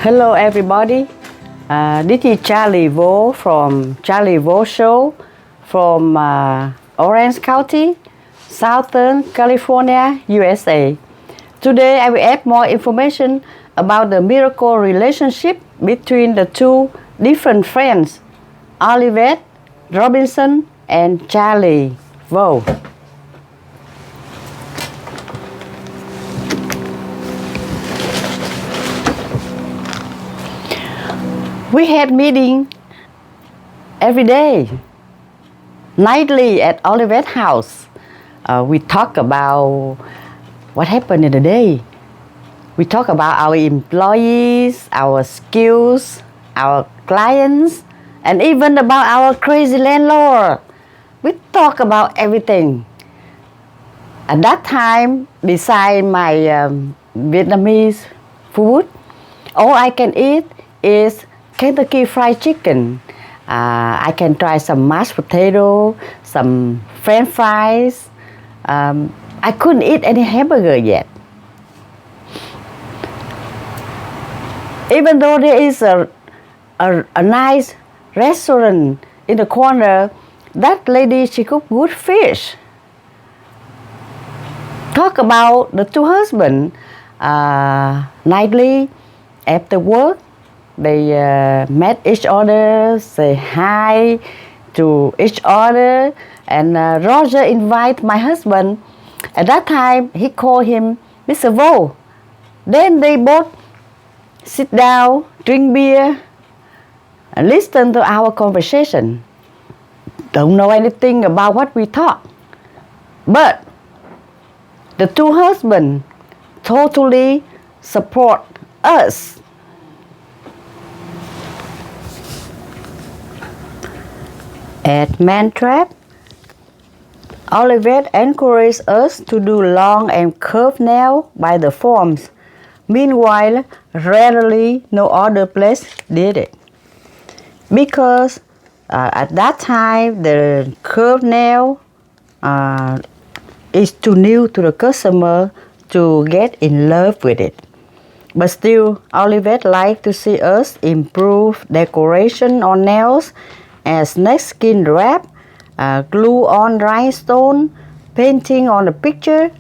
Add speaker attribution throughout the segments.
Speaker 1: Hello everybody, this is Charlie Vo from Charlie Vo Show from Orange County, Southern California, USA. Today I will add more information about the miracle relationship between the two different friends, Olivett Robinson and Charlie Vo. We had meeting every day, nightly at Olivett house. We talk about what happened in the day. We talk about our employees, our skills, our clients, and even about our crazy landlord. We talk about everything. At that time, besides my Vietnamese food, all I can eat is Kentucky Fried Chicken. I can try some mashed potato, some French fries. I couldn't eat any hamburger yet. Even though there is a nice restaurant in the corner, that lady, she cooked good fish. Talk about the two husbands. Nightly after work, they met each other, say hi to each other, and Roger invited my husband. At that time, he called him Mr. Vo. Then they both sit down, drink beer, and listen to our conversation. Don't know anything about what we talk. But the two husbands totally support us. At Mantrap, Olivett encouraged us to do long and curved nails by the forms. Meanwhile, rarely no other place did it. Because at that time, the curved nail is too new to the customer to get in love with it. But still, Olivett liked to see us improve decoration on nails, as snake skin wrap, glue on rhinestone, painting on the picture,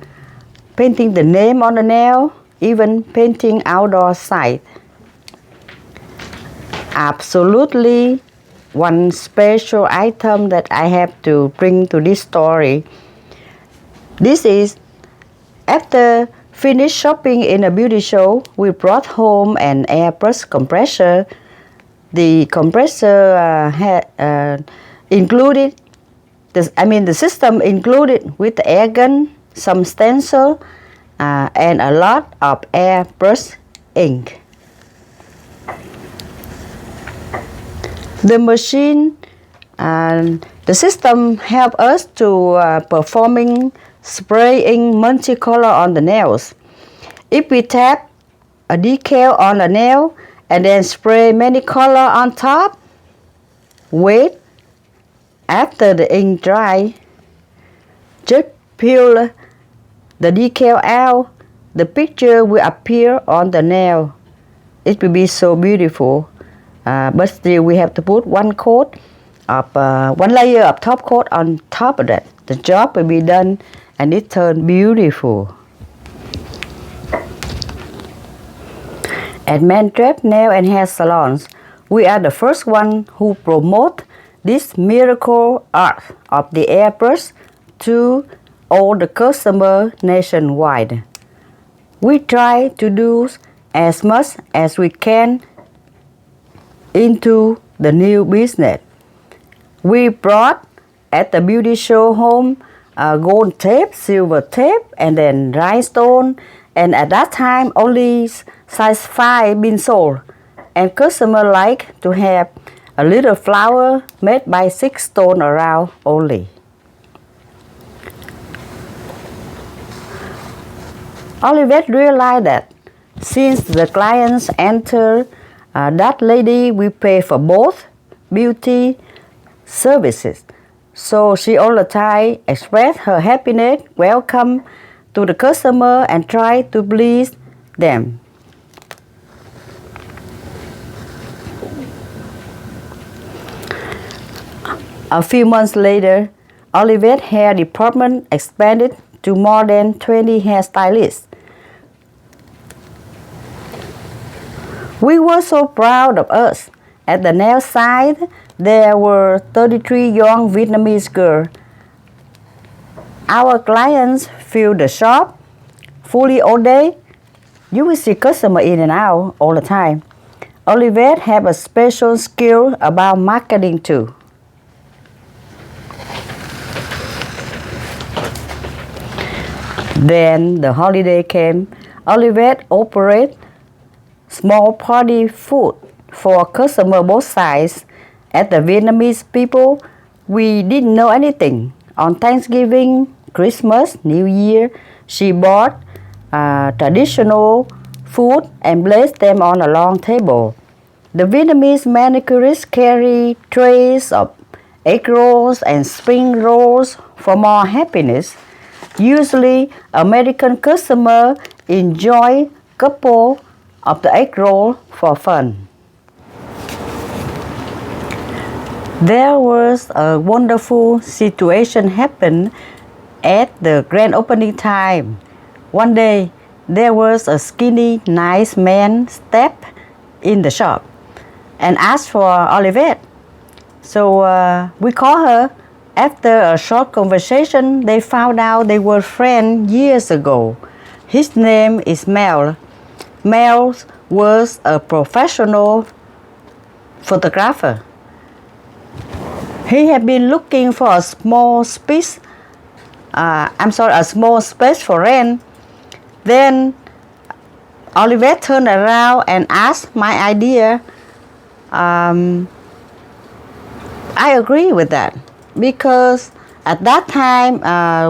Speaker 1: painting the name on the nail, even painting outdoor side. Absolutely one special item that I have to bring to this story. This is after finished shopping in a beauty show, we brought home an airbrush compressor. The compressor had included, the system included with the air gun, some stencil, and a lot of airbrush ink. The machine, the system helped us to performing spraying multicolor on the nails. If we tap a decal on a nail and then spray many color on top, wait after the ink dry, just peel the decal out, the picture will appear on the nail. It will be so beautiful, but still we have to put one layer of top coat on top of that. The job will be done and it turned beautiful. At Mantrap Nail and Hair Salons, we are the first one who promote this miracle art of the airbrush to all the customers nationwide. We try to do as much as we can into the new business. We brought at the beauty show home gold tape, silver tape, and then rhinestone. And at that time, only size 5 been sold. And customers like to have a little flower made by 6 stones around only. Olivett realized that since the clients enter that lady, we pay for both beauty services. So she all the time expressed her happiness, welcome to the customer, and try to please them. A few months later, Olivett's hair department expanded to more than 20 hairstylists. We were so proud of us. At the nail side, there were 33 young Vietnamese girls. Our clients filled the shop fully all day. You will see customers in and out all the time. Olivett have a special skill about marketing too. Then the holiday came. Olivett operate small party food for customers both sides. As the Vietnamese people, we didn't know anything. On Thanksgiving, Christmas, New Year, she bought traditional food and placed them on a long table. The Vietnamese manicurists carry trays of egg rolls and spring rolls for more happiness. Usually, American customers enjoy couple of the egg roll for fun. There was a wonderful situation happen at the grand opening time. One day, there was a skinny, nice man step in the shop and asked for Olivett. So we called her. After a short conversation, they found out they were friends years ago. His name is Mel. Mel was a professional photographer. He had been looking for a small space for rent. Then Olivett turned around and asked my idea. I agree with that because at that time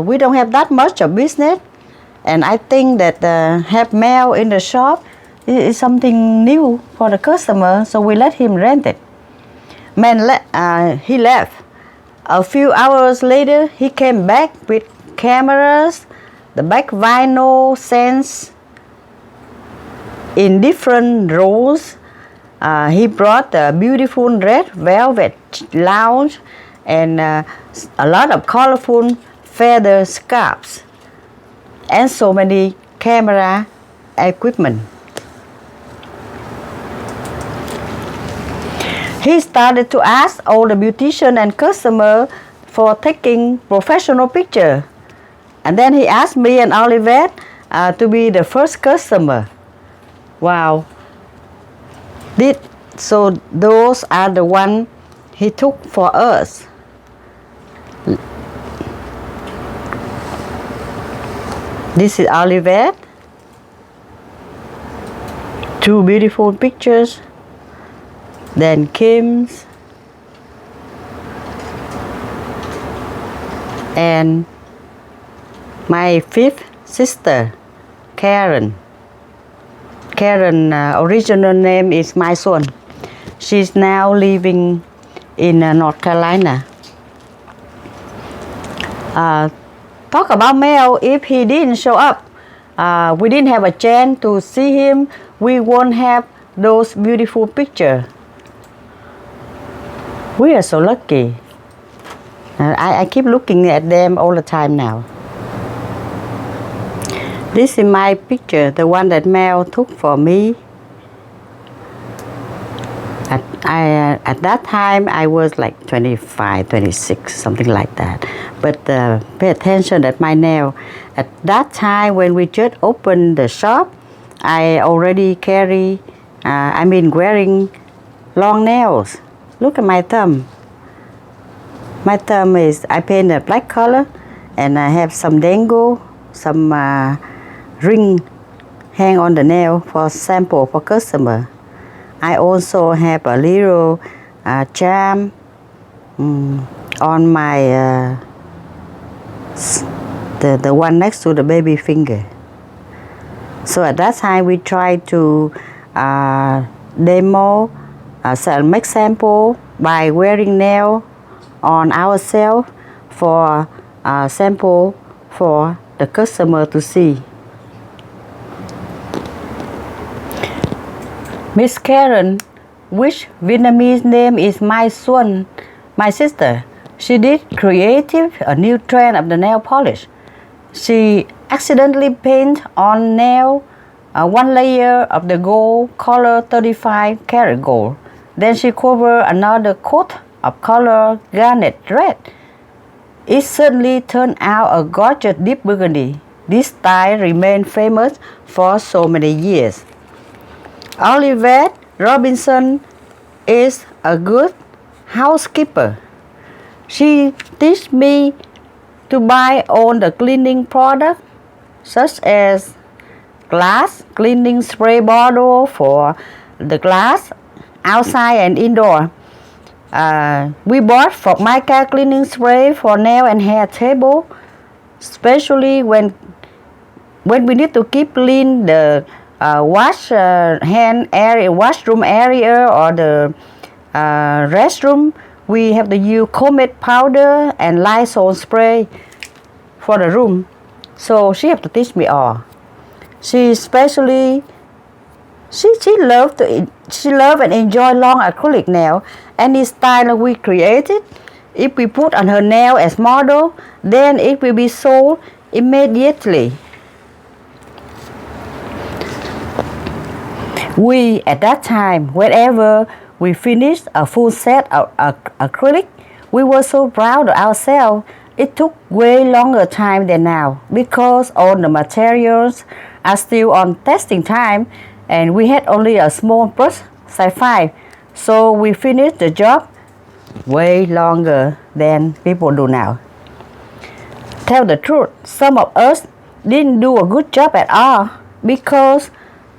Speaker 1: we don't have that much of business, and I think that have Mel in the shop is something new for the customer, so we let him rent it. He left. A few hours later, he came back with cameras, the back vinyl scents in different rolls. He brought a beautiful red velvet lounge and a lot of colorful feather scarves and so many camera equipment. He started to ask all the beauticians and customers for taking professional pictures. And then he asked me and Olivett to be the first customer. Wow. So those are the ones he took for us. This is Olivett. Two beautiful pictures. Then Kim's and my fifth sister, Karen. Karen original name is My Son. She's now living in North Carolina. Talk about Mel. If he didn't show up, we didn't have a chance to see him, we won't have those beautiful pictures. We are so lucky. I keep looking at them all the time now. This is my picture, the one that Mel took for me. At that time, I was like 25, 26, something like that. But pay attention at my nail. At that time, when we just opened the shop, I already wearing long nails. Look at my thumb. My thumb I paint a black color, and I have some dangle, some ring hang on the nail for sample for customer. I also have a little charm on my the one next to the baby finger. So at that time we tried to demo, make sample by wearing nail on ourselves for sample for the customer to see. Miss Karen, which Vietnamese name is My Son, my sister. She did creative a new trend of the nail polish. She accidentally painted on nail one layer of the gold color 35 karat gold. Then she covered another coat of color garnet red. It certainly turned out a gorgeous deep burgundy. This style remained famous for so many years. Olivett Robinson is a good housekeeper. She teach me to buy all the cleaning products such as glass cleaning spray bottle for the glass outside and indoor. We bought Formica cleaning spray for nail and hair table, especially when we need to keep clean the hand area, washroom area, or the restroom. We have to use Comet powder and Lysol spray for the room. So she have to teach me all. She love and enjoy long acrylic nail. Any style we created, if we put on her nail as model, then it will be sold immediately. We, at that time, whenever we finished a full set of acrylic, we were so proud of ourselves. It took way longer time than now because all the materials are still on testing time and we had only a small brush size 5. So we finished the job way longer than people do now. Tell the truth, some of us didn't do a good job at all because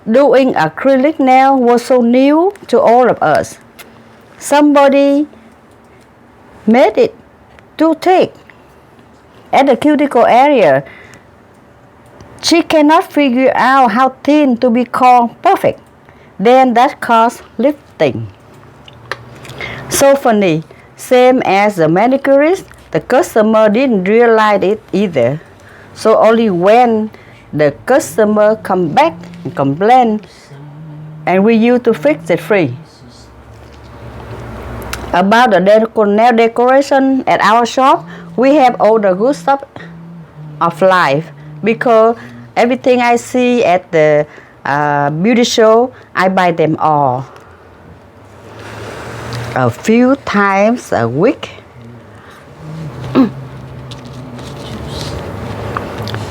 Speaker 1: doing acrylic nail was so new to all of us. Somebody made it too thick at the cuticle area. She cannot figure out how thin to be called perfect. Then that caused lifting. So funny, same as the manicurist, the customer didn't realize it either. So only when the customer come back and complain, and we used to fix it free. About the nail decoration at our shop, we have all the good stuff of life because everything I see at the beauty show, I buy them all. A few times a week.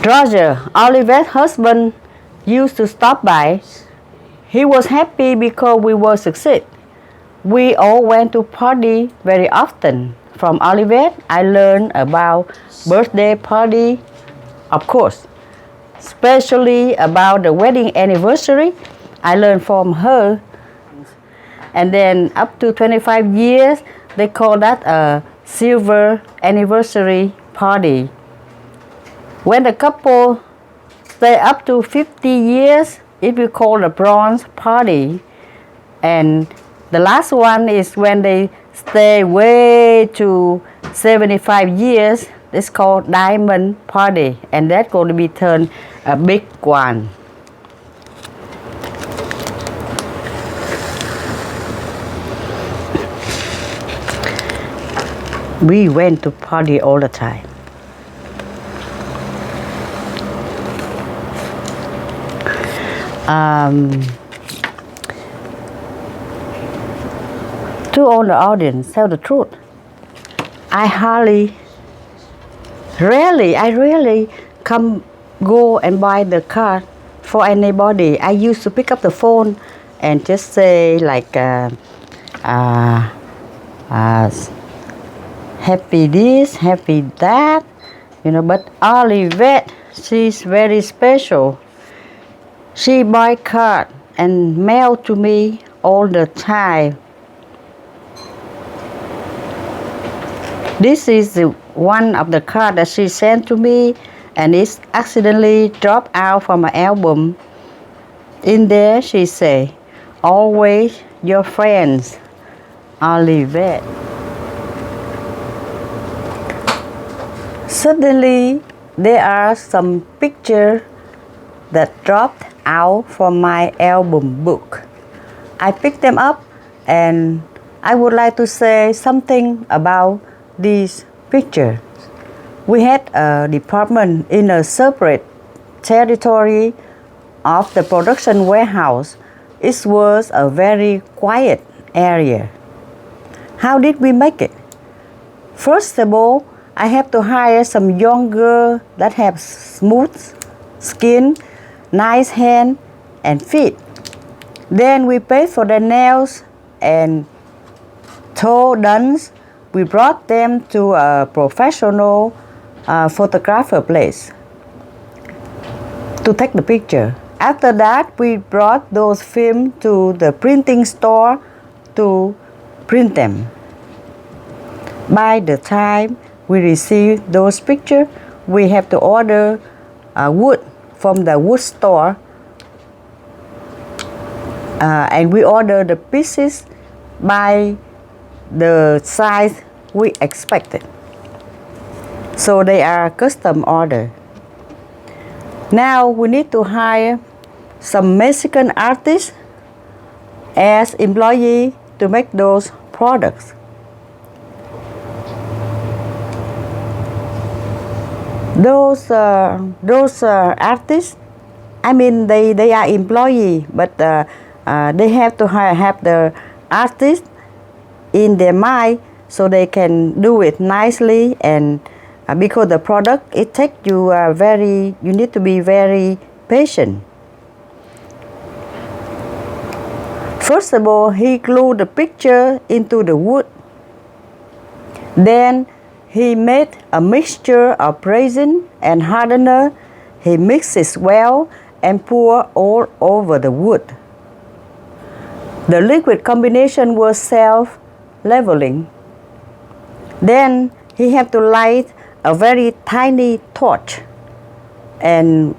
Speaker 1: Roger, Olivett's husband, used to stop by. He was happy because we were succeed. We all went to party very often. From Olivett, I learned about birthday party, of course, especially about the wedding anniversary. I learned from her. And then up to 25 years, they call that a silver anniversary party. When the couple stay up to 50 years, it will call a bronze party. And the last one is when they stay way to 75 years, it's called diamond party. And that's going to be turned a big one. We went to party all the time. To all the audience, tell the truth. I rarely go and buy the card for anybody. I used to pick up the phone and just say like, happy this, happy that, but Olivett, she's very special. She buy card and mail to me all the time. This is one of the cards that she sent to me, and it's accidentally dropped out from my album. In there, she say, "Always your friends, Olivett." Suddenly, there are some pictures that dropped out from my album book. I picked them up and I would like to say something about these pictures. We had a department in a separate territory of the production warehouse. It was a very quiet area. How did we make it? First of all, I have to hire some young girl that have smooth skin, nice hand and feet. Then we paid for their nails and toe done. We brought them to a professional photographer place to take the picture. After that, we brought those films to the printing store to print them. By the time we receive those pictures, we have to order wood from the wood store, and we order the pieces by the size we expected. So they are custom order. Now we need to hire some Mexican artists as employees to make those products. Those artists, I mean, they are employee, but they have to have the artist in their mind so they can do it nicely, and because the product, it takes you you need to be very patient. First of all, he glued the picture into the wood. Then he made a mixture of resin and hardener. He mixed it well and poured all over the wood. The liquid combination was self-leveling. Then he had to light a very tiny torch and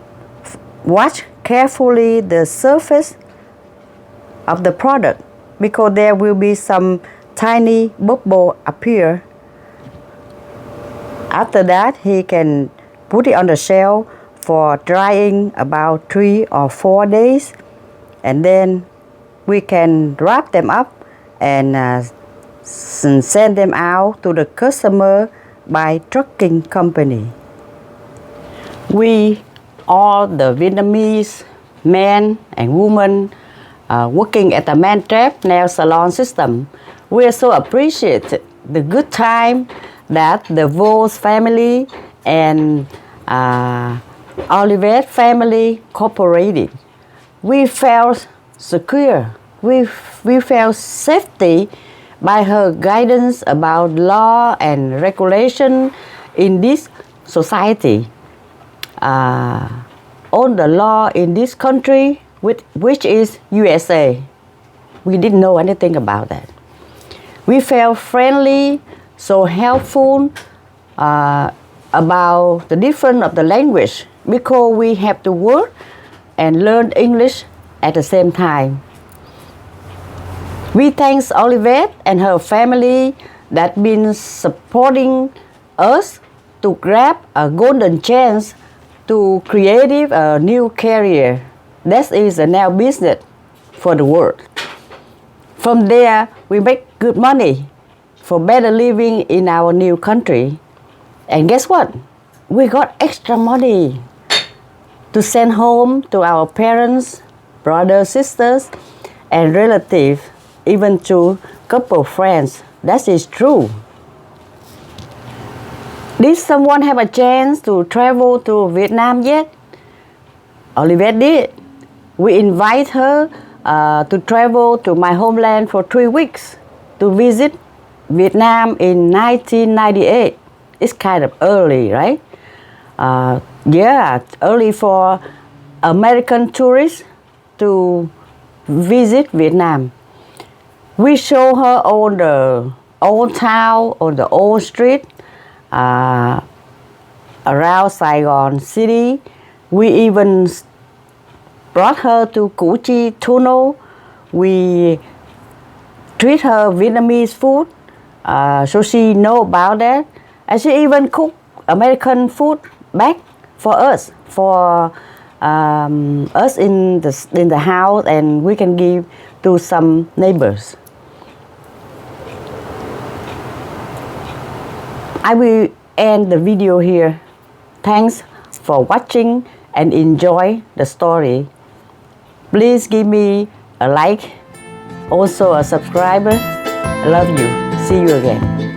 Speaker 1: watch carefully the surface of the product, because there will be some tiny bubble appear. After that, he can put it on the shelf for drying about 3 or 4 days, and then we can wrap them up and send them out to the customer by trucking company. We, all the Vietnamese men and women working at the Man-Trap nail salon system, we also appreciate the good time that the Vos family and Olivett family cooperated. We felt secure. We felt safety by her guidance about law and regulation in this society. On the law in this country, which is USA. We didn't know anything about that. We felt friendly, so helpful about the difference of the language, because we have to work and learn English at the same time. We thank Olivett and her family that been supporting us to grab a golden chance to create a new career. That is a nail business for the world. From there, we make good money for better living in our new country. And guess what? We got extra money to send home to our parents, brothers, sisters, and relatives, even to couple friends. That is true. Did someone have a chance to travel to Vietnam yet? Olivett did. We invite her to travel to my homeland for 3 weeks to visit Vietnam in 1998. It's kind of early, right? Yeah, early for American tourists to visit Vietnam. We show her on the old town, on the old street, around Saigon City. We even brought her to Củ Chi Tunnel. We treat her Vietnamese food, so she know about that. And she even cook American food back for us, us in the house, and we can give to some neighbors. I will end the video here. Thanks for watching and enjoy the story. Please give me a like, also a subscriber. I love you. See you again.